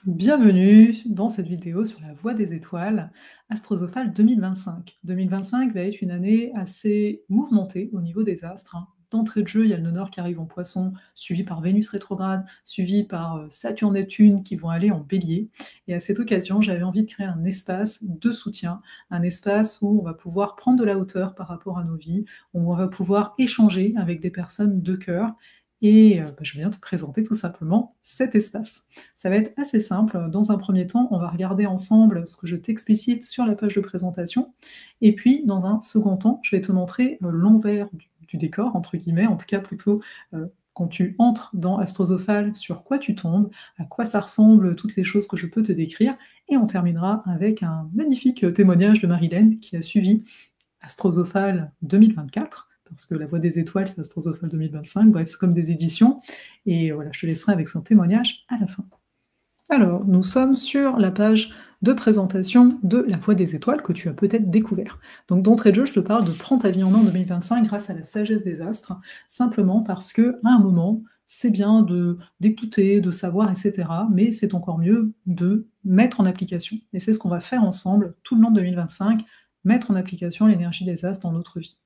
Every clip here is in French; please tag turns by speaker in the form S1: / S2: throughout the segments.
S1: Bienvenue dans cette vidéo sur la voie des étoiles, Astrosophale 2025. 2025 va être une année assez mouvementée au niveau des astres, hein. D'entrée de jeu, il y a le nœud nord qui arrive en Poisson, suivi par Vénus rétrograde, suivi par Saturne-Neptune qui vont aller en Bélier. Et à cette occasion, j'avais envie de créer un espace de soutien, un espace où on va pouvoir prendre de la hauteur par rapport à nos vies, où on va pouvoir échanger avec des personnes de cœur. Et je viens te présenter tout simplement cet espace. Ça va être assez simple. Dans un premier temps, on va regarder ensemble ce que je t'explicite sur la page de présentation. Et puis, dans un second temps, je vais te montrer l'envers du décor, entre guillemets, en tout cas plutôt quand tu entres dans Astrosophale, sur quoi tu tombes, à quoi ça ressemble, toutes les choses que je peux te décrire. Et on terminera avec un magnifique témoignage de Marilène qui a suivi Astrosophale 2024, parce que La Voie des Étoiles, c'est Astrosophale 2025, bref, c'est comme des éditions. Et voilà, je te laisserai avec son témoignage à la fin. Alors, nous sommes sur la page de présentation de La Voie des Étoiles que tu as peut-être découvert. Donc d'entrée de jeu, je te parle de Prends ta vie en main 2025 grâce à la sagesse des astres, simplement parce que à un moment, c'est bien d'écouter, de savoir, etc. Mais c'est encore mieux de mettre en application. Et c'est ce qu'on va faire ensemble tout le long de 2025, mettre en application l'énergie des astres dans notre vie.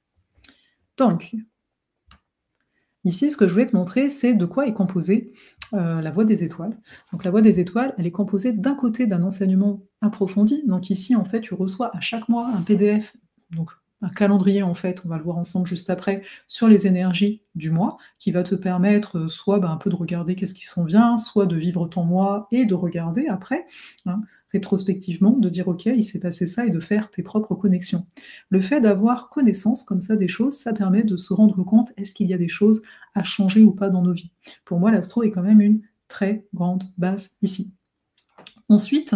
S1: Donc, ici, ce que je voulais te montrer, c'est de quoi est composée la Voie des Étoiles. Donc la Voie des Étoiles, elle est composée d'un côté d'un enseignement approfondi. Donc ici, en fait, tu reçois à chaque mois un PDF, donc un calendrier, en fait, on va le voir ensemble juste après, sur les énergies du mois, qui va te permettre soit un peu de regarder qu'est-ce qui s'en vient, soit de vivre ton mois et de regarder après, hein, rétrospectivement, de dire ok, il s'est passé ça et de faire tes propres connexions. Le fait d'avoir connaissance comme ça des choses, ça permet de se rendre compte, est-ce qu'il y a des choses à changer ou pas dans nos vies. Pour moi, l'astro est quand même une très grande base ici. Ensuite,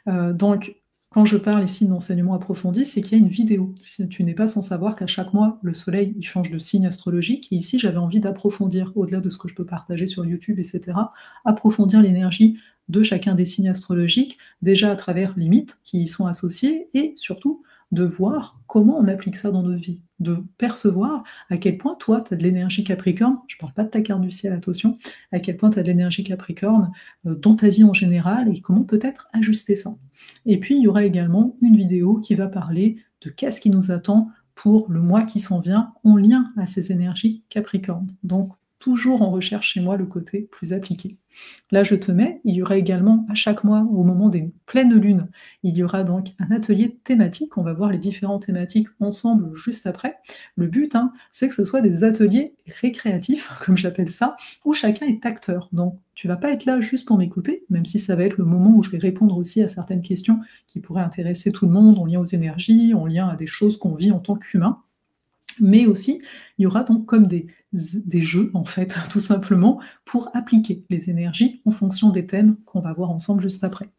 S1: donc, quand je parle ici d'enseignement approfondi, c'est qu'il y a une vidéo. Tu n'es pas sans savoir qu'à chaque mois, le soleil il change de signe astrologique. Et ici, j'avais envie d'approfondir, au-delà de ce que je peux partager sur YouTube, etc., approfondir l'énergie de chacun des signes astrologiques, déjà à travers les mythes qui y sont associés, et surtout de voir comment on applique ça dans notre vie, de percevoir à quel point toi, tu as de l'énergie Capricorne, je ne parle pas de ta carte du ciel, attention, à quel point tu as de l'énergie Capricorne dans ta vie en général et comment peut-être ajuster ça. Et puis, il y aura également une vidéo qui va parler de qu'est-ce qui nous attend pour le mois qui s'en vient en lien à ces énergies Capricorne. Donc, toujours en recherche chez moi le côté plus appliqué. Là, je te mets, il y aura également à chaque mois, au moment des pleines lunes, il y aura donc un atelier thématique. On va voir les différentes thématiques ensemble juste après. Le but, c'est que ce soit des ateliers récréatifs, comme j'appelle ça, où chacun est acteur. Donc, tu vas pas être là juste pour m'écouter, même si ça va être le moment où je vais répondre aussi à certaines questions qui pourraient intéresser tout le monde en lien aux énergies, en lien à des choses qu'on vit en tant qu'humain. Mais aussi, il y aura donc comme des jeux, en fait, tout simplement, pour appliquer les énergies en fonction des thèmes qu'on va voir ensemble juste après.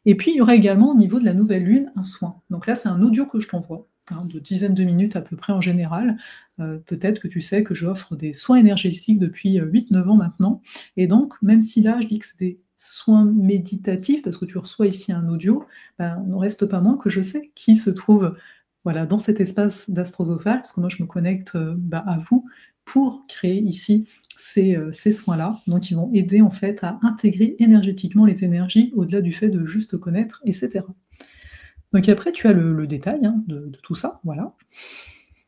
S1: Et puis, il y aura également, au niveau de la nouvelle lune, un soin. Donc là, c'est un audio que je t'envoie, de dizaines de minutes à peu près en général. Peut-être que tu sais que j'offre des soins énergétiques depuis 8-9 ans maintenant. Et donc, même si là, je dis que c'est des soins méditatifs, parce que tu reçois ici un audio, n'en reste pas moins que je sais qui se trouve voilà, dans cet espace d'astrosophale, parce que moi je me connecte à vous pour créer ici ces soins-là. Donc ils vont aider en fait à intégrer énergétiquement les énergies au-delà du fait de juste connaître, etc. Donc après tu as le détail de tout ça, voilà.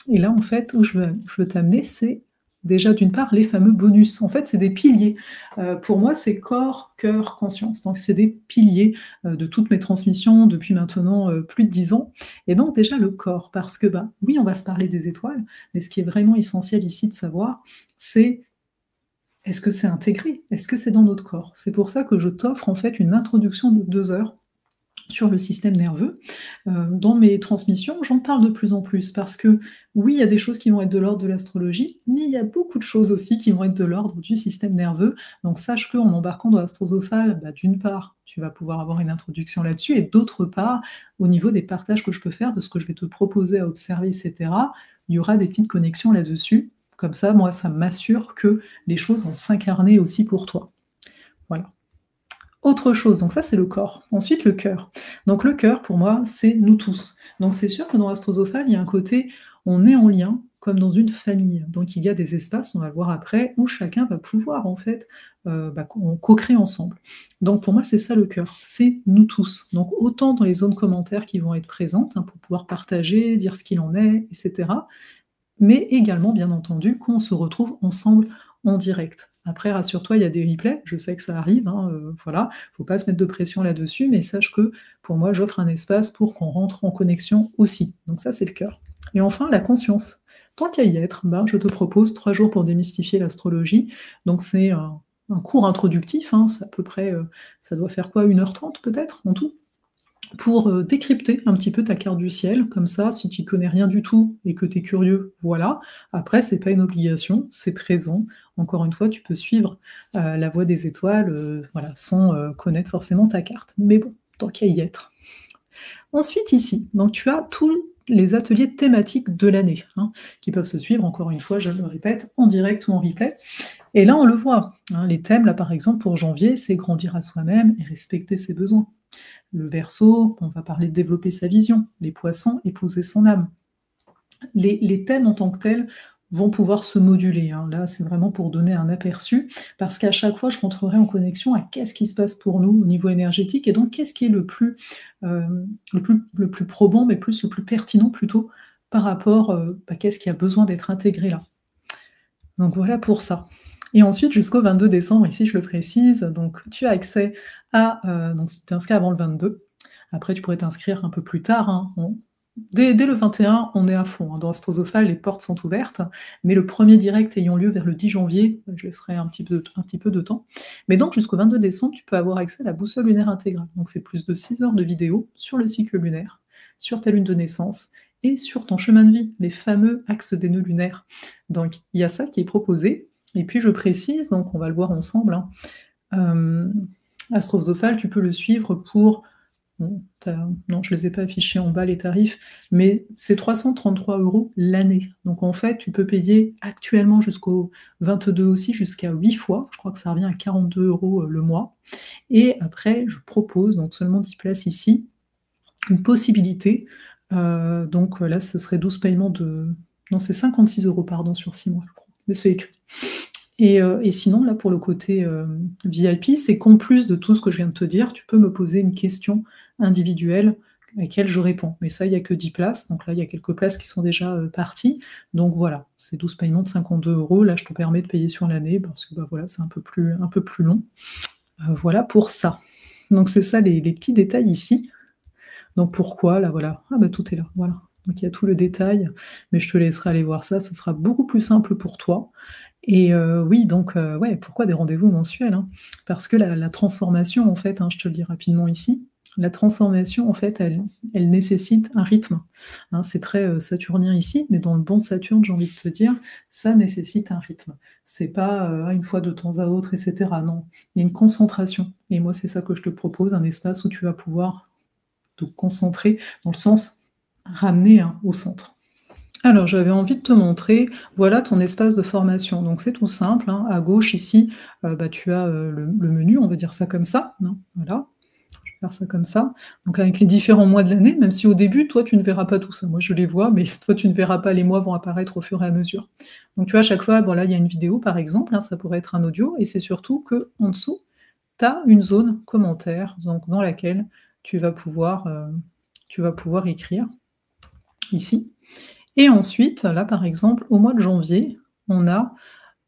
S1: Et là en fait où je veux t'amener, c'est déjà d'une part les fameux bonus. En fait c'est des piliers. Pour moi c'est corps, cœur, conscience. Donc c'est des piliers de toutes mes transmissions depuis maintenant plus de 10 ans. Et donc déjà le corps, parce que oui on va se parler des étoiles, mais ce qui est vraiment essentiel ici de savoir, c'est est-ce que c'est intégré? Est-ce que c'est dans notre corps? C'est pour ça que je t'offre en fait une introduction de 2 heures sur le système nerveux. Dans mes transmissions, j'en parle de plus en plus parce que oui, il y a des choses qui vont être de l'ordre de l'astrologie, mais il y a beaucoup de choses aussi qui vont être de l'ordre du système nerveux. Donc sache qu'en embarquant dans l'astrosophale, d'une part, tu vas pouvoir avoir une introduction là-dessus, et d'autre part, au niveau des partages que je peux faire, de ce que je vais te proposer à observer, etc., il y aura des petites connexions là-dessus. Comme ça, moi, ça m'assure que les choses vont s'incarner aussi pour toi. Voilà. Autre chose, donc ça c'est le corps. Ensuite le cœur. Donc le cœur pour moi c'est nous tous. Donc c'est sûr que dans l'astrosophale il y a un côté on est en lien comme dans une famille. Donc il y a des espaces, on va le voir après, où chacun va pouvoir en fait, on co-crée ensemble. Donc pour moi, c'est ça le cœur, c'est nous tous. Donc autant dans les zones commentaires qui vont être présentes, hein, pour pouvoir partager, dire ce qu'il en est, et cetera, mais également, bien entendu, qu'on se retrouve ensemble en direct. Après, rassure-toi, il y a des replays, je sais que ça arrive, hein, voilà, faut pas se mettre de pression là-dessus, mais sache que pour moi, j'offre un espace pour qu'on rentre en connexion aussi. Donc ça, c'est le cœur. Et enfin, la conscience. Tant qu'à y être, ben, je te propose 3 jours pour démystifier l'astrologie. Donc c'est un cours introductif, hein, c'est à peu près, ça doit faire quoi, 1h30 peut-être en tout? Pour décrypter un petit peu ta carte du ciel, comme ça, si tu connais rien du tout et que tu es curieux, voilà. Après, c'est pas une obligation, c'est présent. Encore une fois, tu peux suivre la voie des étoiles, voilà, sans connaître forcément ta carte. Mais bon, tant qu'à y être. Ensuite, ici, donc tu as tous les ateliers thématiques de l'année, hein, qui peuvent se suivre, encore une fois, je le répète, en direct ou en replay. Et là, on le voit, hein, les thèmes, là, par exemple, pour janvier, c'est grandir à soi-même et respecter ses besoins. Le Verseau, on va parler de développer sa vision. Les Poissons, épouser son âme. Les thèmes en tant que tels vont pouvoir se moduler, hein. Là, c'est vraiment pour donner un aperçu, parce qu'à chaque fois, je rentrerai en connexion à qu'est-ce qui se passe pour nous au niveau énergétique, et donc qu'est-ce qui est le plus probant, mais plus le plus pertinent plutôt, par rapport, qu'est-ce qui a besoin d'être intégré là. Donc voilà pour ça. Et ensuite, jusqu'au 22 décembre, ici je le précise, donc tu as accès à, donc si tu t'es inscrit avant le 22, après tu pourrais t'inscrire un peu plus tard, hein, dès le 21, on est à fond, hein, dans Astrosophal, les portes sont ouvertes, mais le premier direct ayant lieu vers le 10 janvier, je laisserai un petit peu de temps. Mais donc jusqu'au 22 décembre, tu peux avoir accès à la boussole lunaire intégrale. Donc c'est plus de 6 heures de vidéo sur le cycle lunaire, sur ta lune de naissance, et sur ton chemin de vie, les fameux axes des nœuds lunaires. Donc il y a ça qui est proposé, et puis je précise, donc on va le voir ensemble, hein, Astrosophal, tu peux le suivre pour... Non, je ne les ai pas affichés en bas les tarifs, mais c'est 333 € l'année. Donc en fait, tu peux payer actuellement jusqu'au 22 aussi, jusqu'à 8 fois. Je crois que ça revient à 42 € le mois. Et après, je propose, donc seulement 10 places ici, une possibilité. Donc là, ce serait 12 paiements de... Non, c'est 56 € pardon, sur 6 mois, je crois. Mais c'est écrit. Et sinon, là, pour le côté VIP, c'est qu'en plus de tout ce que je viens de te dire, tu peux me poser une question individuelle à laquelle je réponds. Mais ça, il n'y a que 10 places, donc là, il y a quelques places qui sont déjà parties. Donc voilà, c'est 12 paiements de 52 €. Là, je te permets de payer sur l'année, parce que voilà, c'est un peu plus long. Voilà pour ça. Donc c'est ça les petits détails ici. Donc pourquoi, là, voilà. Ah tout est là, voilà. Donc il y a tout le détail, mais je te laisserai aller voir ça, ce sera beaucoup plus simple pour toi. Et oui, donc ouais, pourquoi des rendez-vous mensuels, hein? Parce que la transformation, en fait, hein, je te le dis rapidement ici, la transformation, en fait, elle nécessite un rythme, hein. C'est très, saturnien ici, mais dans le bon Saturne, j'ai envie de te dire, ça nécessite un rythme. C'est pas, une fois de temps à autre et cetera, non. Il y a une concentration, et moi, c'est ça que je te propose, un espace où tu vas pouvoir te concentrer, dans le sens ramener, hein, au centre. Alors, j'avais envie de te montrer, voilà ton espace de formation. Donc c'est tout simple, hein. À gauche ici, tu as, le menu, on va dire ça comme ça, hein, voilà. Je vais faire ça comme ça. Donc avec les différents mois de l'année, même si au début, toi, tu ne verras pas tout ça. Moi, je les vois, mais toi, tu ne verras pas, les mois vont apparaître au fur et à mesure. Donc tu vois, à chaque fois, bon là, il y a une vidéo, par exemple, hein, ça pourrait être un audio, et c'est surtout qu'en dessous, tu as une zone commentaire, donc dans laquelle tu vas pouvoir écrire, ici. Et ensuite, là, par exemple, au mois de janvier,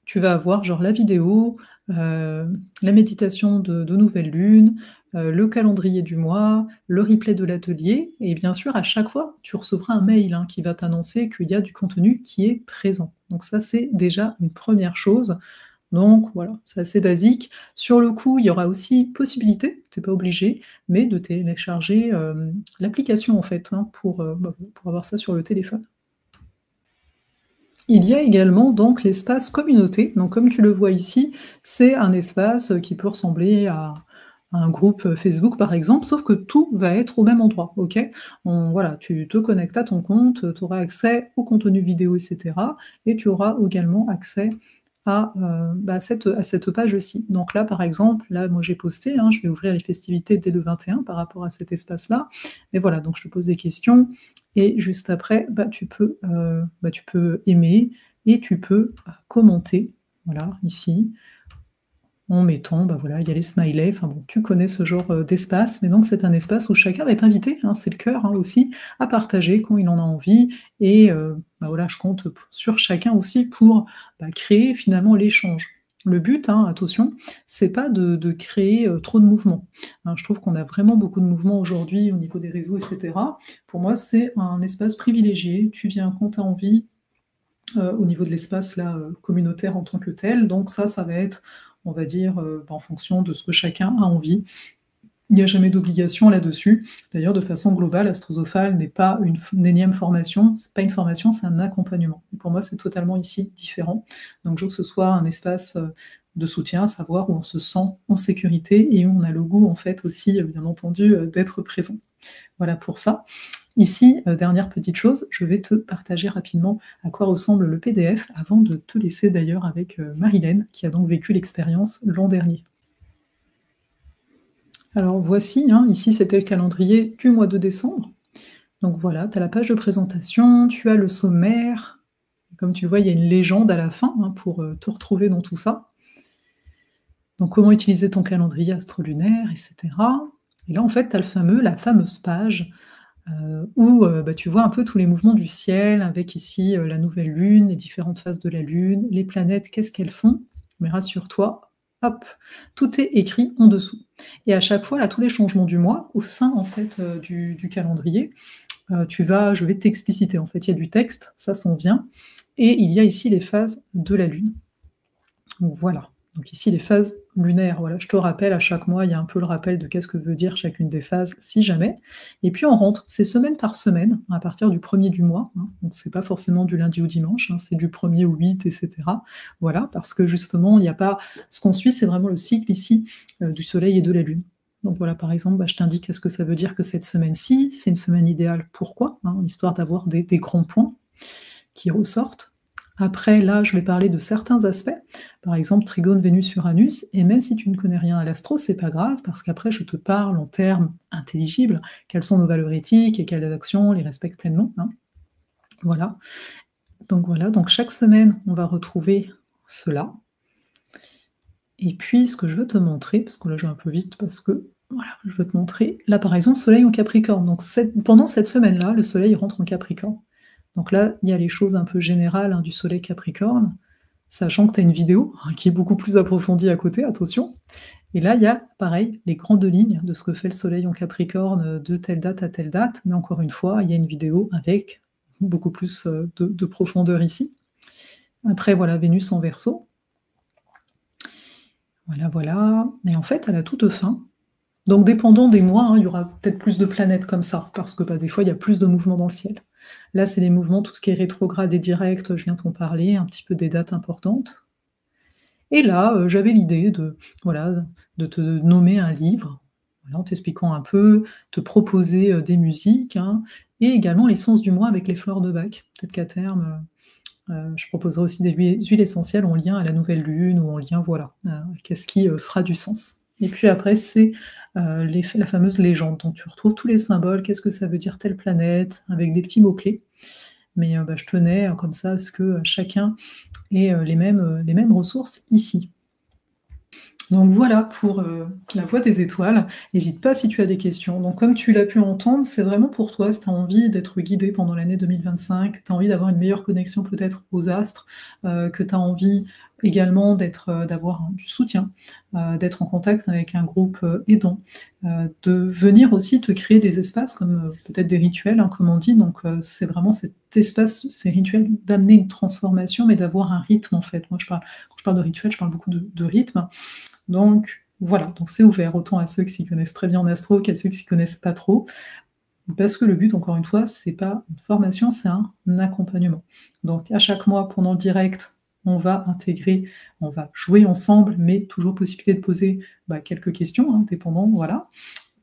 S1: tu vas avoir genre la vidéo, la méditation de nouvelle lune, le calendrier du mois, le replay de l'atelier, et bien sûr, à chaque fois, tu recevras un mail, hein, qui va t'annoncer qu'il y a du contenu qui est présent. Donc ça, c'est déjà une première chose. Donc voilà, c'est assez basique. Sur le coup, il y aura aussi possibilité, tu n'es pas obligé, mais de télécharger l'application, en fait, hein, pour avoir ça sur le téléphone. Il y a également donc l'espace communauté. Donc comme tu le vois ici, c'est un espace qui peut ressembler à un groupe Facebook par exemple, sauf que tout va être au même endroit, OK? Voilà, tu te connectes à ton compte, tu auras accès au contenu vidéo et cetera, et tu auras également accès à cette page-ci. Donc là, par exemple, là, moi j'ai posté, hein, je vais ouvrir les festivités dès le 21 par rapport à cet espace-là. Mais voilà, donc je te pose des questions et juste après, tu peux aimer et tu peux commenter, voilà, ici, en mettant, voilà, il y a les smileys, enfin bon, tu connais ce genre d'espace, mais donc c'est un espace où chacun va être invité, hein, c'est le cœur, hein, aussi, à partager quand il en a envie et voilà, je compte sur chacun aussi pour, créer finalement l'échange. Le but, hein, attention, c'est pas de créer, trop de mouvements, hein. Je trouve qu'on a vraiment beaucoup de mouvements aujourd'hui au niveau des réseaux et cetera. Pour moi, c'est un espace privilégié. Tu viens quand tu as envie, au niveau de l'espace là, communautaire en tant que tel. Donc ça va être, on va dire, en fonction de ce que chacun a envie. Il n'y a jamais d'obligation là-dessus. D'ailleurs, de façon globale, Astrosophale n'est pas une énième formation, c'est pas une formation, c'est un accompagnement. Et pour moi, c'est totalement ici différent. Donc je veux que ce soit un espace, de soutien, à savoir où on se sent en sécurité et où on a le goût en fait aussi, bien entendu, d'être présent. Voilà pour ça. Ici, dernière petite chose, je vais te partager rapidement à quoi ressemble le PDF avant de te laisser d'ailleurs avec Marilène, qui a donc vécu l'expérience l'an dernier. Alors voici, hein, ici c'était le calendrier du mois de décembre. Donc voilà, tu as la page de présentation, tu as le sommaire. Comme tu le vois, il y a une légende à la fin, hein, pour te retrouver dans tout ça. Donc comment utiliser ton calendrier astrolunaire, etc. Et là, en fait, tu as la fameuse page où tu vois un peu tous les mouvements du ciel, avec ici la nouvelle lune, les différentes phases de la lune, les planètes, qu'est-ce qu'elles font. Mais rassure-toi, hop, tout est écrit en dessous. Et à chaque fois, là, tous les changements du mois, au sein en fait du calendrier, je vais t'expliciter. En fait, il y a du texte, ça s'en vient, et il y a ici les phases de la lune. Donc voilà. Donc ici, les phases lunaires, voilà, je te rappelle, à chaque mois, il y a un peu le rappel de qu'est-ce que veut dire chacune des phases, si jamais. Et puis on rentre, c'est semaine par semaine, à partir du 1er du mois, hein, donc c'est pas forcément du lundi au dimanche, hein, c'est du 1er au 8, etc. Voilà, parce que justement, il n'y a pas... Ce qu'on suit, c'est vraiment le cycle ici du soleil et de la lune. Donc voilà, par exemple, je t'indique ce que ça veut dire que cette semaine-ci, c'est une semaine idéale. Pourquoi, hein, histoire d'avoir des grands points qui ressortent. Après, là, je vais parler de certains aspects, par exemple Trigone Vénus-Uranus, et même si tu ne connais rien à l'astro, c'est pas grave, parce qu'après, je te parle en termes intelligibles, quelles sont nos valeurs éthiques et quelles actions les respectent pleinement, hein. Voilà. Donc chaque semaine, on va retrouver cela. Et puis, ce que je veux te montrer, parce que là, je vais un peu vite, parce que, voilà, je veux te montrer, là, par exemple, Soleil en Capricorne. Donc, pendant cette semaine-là, le Soleil rentre en Capricorne. Donc là, il y a les choses un peu générales, hein, du Soleil Capricorne, sachant que tu as une vidéo qui est beaucoup plus approfondie à côté, attention. Et là, il y a, pareil, les grandes lignes de ce que fait le Soleil en Capricorne de telle date à telle date, mais encore une fois, il y a une vidéo avec beaucoup plus de profondeur ici. Après, voilà, Vénus en Verseau. Voilà. Et en fait, à la toute fin, donc dépendant des mois, hein, il y aura peut-être plus de planètes comme ça, parce que des fois, il y a plus de mouvements dans le ciel. Là, c'est les mouvements, tout ce qui est rétrograde et direct, je viens t'en parler, un petit peu des dates importantes. Et là, j'avais l'idée de te nommer un livre, voilà, en t'expliquant un peu, te proposer des musiques, hein, et également l'essence du mois avec les fleurs de Bach. Peut-être qu'à terme, je proposerai aussi des huiles essentielles en lien à la nouvelle lune ou en lien, voilà, qu'est-ce qui fera du sens. Et puis après, c'est la fameuse légende, dont tu retrouves tous les symboles, qu'est-ce que ça veut dire telle planète, avec des petits mots-clés. Mais je tenais comme ça à ce que chacun ait les mêmes ressources ici. Donc voilà pour la voie des étoiles. N'hésite pas si tu as des questions. Donc comme tu l'as pu entendre, c'est vraiment pour toi, si tu as envie d'être guidé pendant l'année 2025, que tu as envie d'avoir une meilleure connexion peut-être aux astres, que tu as envie également d'avoir du soutien, d'être en contact avec un groupe aidant, de venir aussi te créer des espaces comme peut-être des rituels, hein, comme on dit. Donc c'est vraiment cet espace, ces rituels, d'amener une transformation, mais d'avoir un rythme en fait. Moi, quand je parle de rituel, je parle beaucoup de rythme. Donc voilà, donc c'est ouvert autant à ceux qui s'y connaissent très bien en astro qu'à ceux qui s'y connaissent pas trop. Parce que le but, encore une fois, c'est pas une formation, c'est un accompagnement. Donc à chaque mois, pendant le direct, on va intégrer, on va jouer ensemble, mais toujours possibilité de poser quelques questions, hein, dépendant, voilà.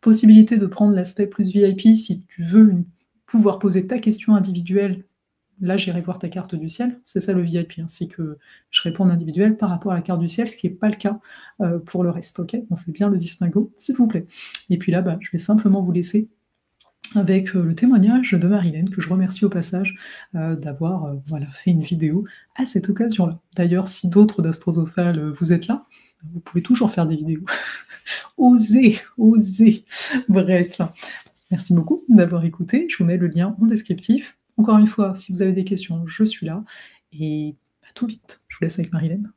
S1: Possibilité de prendre l'aspect plus VIP si tu veux pouvoir poser ta question individuelle, là, j'irai voir ta carte du ciel. C'est ça le VIP, ainsi que je réponds en individuel par rapport à la carte du ciel, ce qui est pas le cas, pour le reste, OK? On fait bien le distinguo, s'il vous plaît. Et puis là, bah, je vais simplement vous laisser avec, le témoignage de Marilène, que je remercie au passage, d'avoir, voilà, fait une vidéo à cette occasion-là. D'ailleurs, si d'autres d'Astrosophal, vous êtes là, vous pouvez toujours faire des vidéos. Osez, osez! Bref, merci beaucoup d'avoir écouté. Je vous mets le lien en descriptif. Encore une fois, si vous avez des questions, je suis là et à tout vite. Je vous laisse avec Marilène.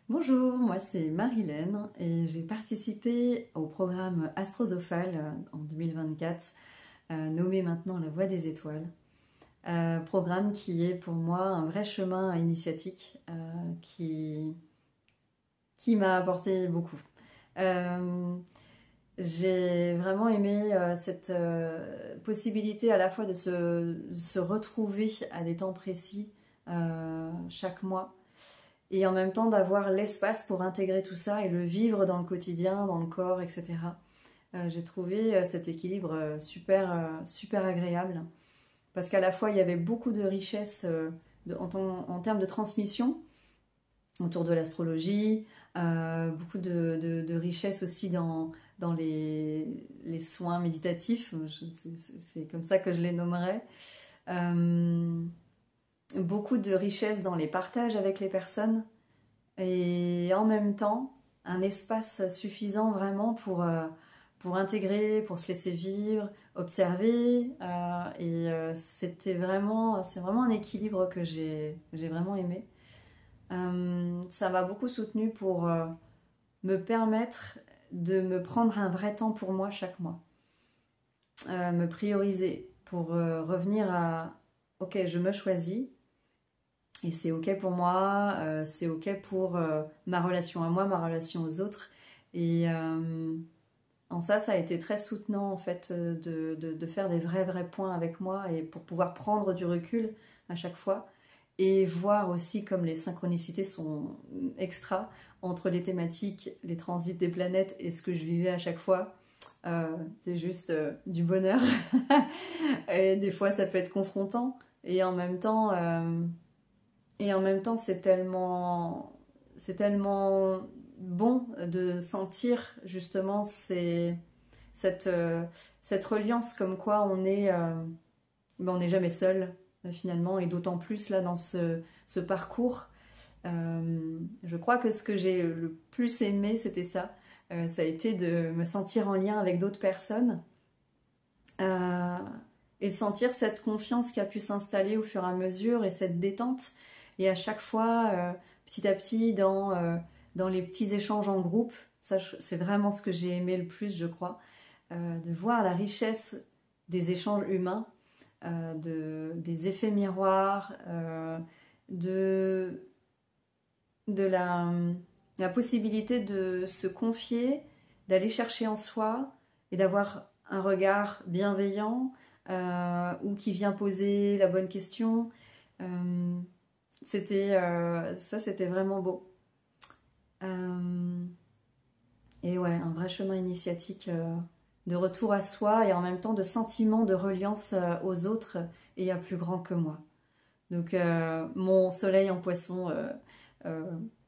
S2: Bonjour, moi c'est Marilène et j'ai participé au programme Astrosophal en 2024, nommé maintenant La Voie des Étoiles. Programme qui est pour moi un vrai chemin initiatique qui m'a apporté beaucoup. J'ai vraiment aimé cette possibilité à la fois de se retrouver à des temps précis chaque mois et en même temps d'avoir l'espace pour intégrer tout ça et le vivre dans le quotidien, dans le corps, etc. J'ai trouvé cet équilibre super agréable parce qu'à la fois il y avait beaucoup de richesses en termes de transmission autour de l'astrologie, beaucoup de richesses aussi dans les soins méditatifs, c'est comme ça que je les nommerais. Beaucoup de richesses dans les partages avec les personnes et en même temps un espace suffisant vraiment pour intégrer, pour se laisser vivre, observer c'est vraiment un équilibre que j'ai vraiment aimé. Ça m'a beaucoup soutenue pour me permettre de me prendre un vrai temps pour moi chaque mois, me prioriser pour revenir à ok, je me choisis et c'est ok pour moi, c'est ok pour ma relation à moi, ma relation aux autres et en ça a été très soutenant en fait de faire des vrais points avec moi et pour pouvoir prendre du recul à chaque fois et voir aussi comme les synchronicités sont extra entre les thématiques, les transits des planètes et ce que je vivais à chaque fois. C'est juste du bonheur. Et des fois, ça peut être confrontant. Et en même temps c'est tellement bon de sentir justement cette, cette reliance comme quoi on n'est jamais seul finalement et d'autant plus là dans ce parcours. Je crois que ce que j'ai le plus aimé c'était ça. Ça a été de me sentir en lien avec d'autres personnes euh, et de sentir cette confiance qui a pu s'installer au fur et à mesure et cette détente. Et à chaque fois, petit à petit, dans les petits échanges en groupe, ça c'est vraiment ce que j'ai aimé le plus, je crois, de voir la richesse des échanges humains, des effets miroirs, de, de la possibilité de se confier, d'aller chercher en soi et d'avoir un regard bienveillant ou qui vient poser la bonne question. C'était vraiment beau. Et ouais, un vrai chemin initiatique de retour à soi et en même temps de sentiment de reliance aux autres et à plus grand que moi. Donc mon soleil en poisson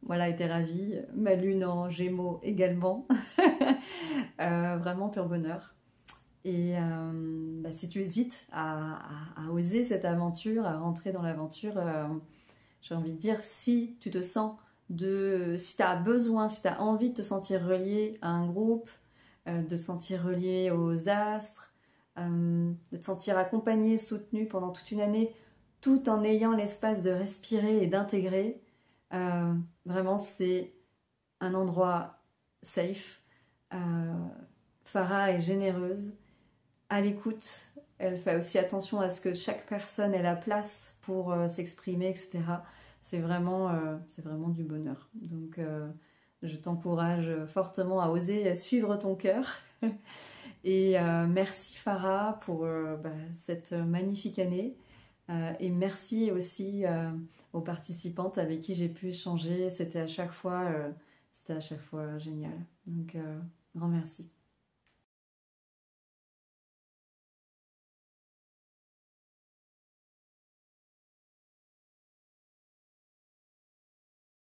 S2: voilà, était ravi, ma lune en gémeaux également. Vraiment pur bonheur. Et bah, si tu hésites à oser cette aventure, à rentrer dans l'aventure, j'ai envie de dire, si tu te sens si tu as besoin, si tu as envie de te sentir relié à un groupe, de te sentir relié aux astres, de te sentir accompagné, soutenu pendant toute une année, tout en ayant l'espace de respirer et d'intégrer, vraiment c'est un endroit safe. Farah est généreuse, à l'écoute, elle fait aussi attention à ce que chaque personne ait la place pour s'exprimer, etc. C'est vraiment du bonheur. Donc je t'encourage fortement à oser suivre ton cœur. Et merci Farah pour cette magnifique année. Et merci aussi aux participantes avec qui j'ai pu échanger. C'était à chaque fois génial. Donc grand merci.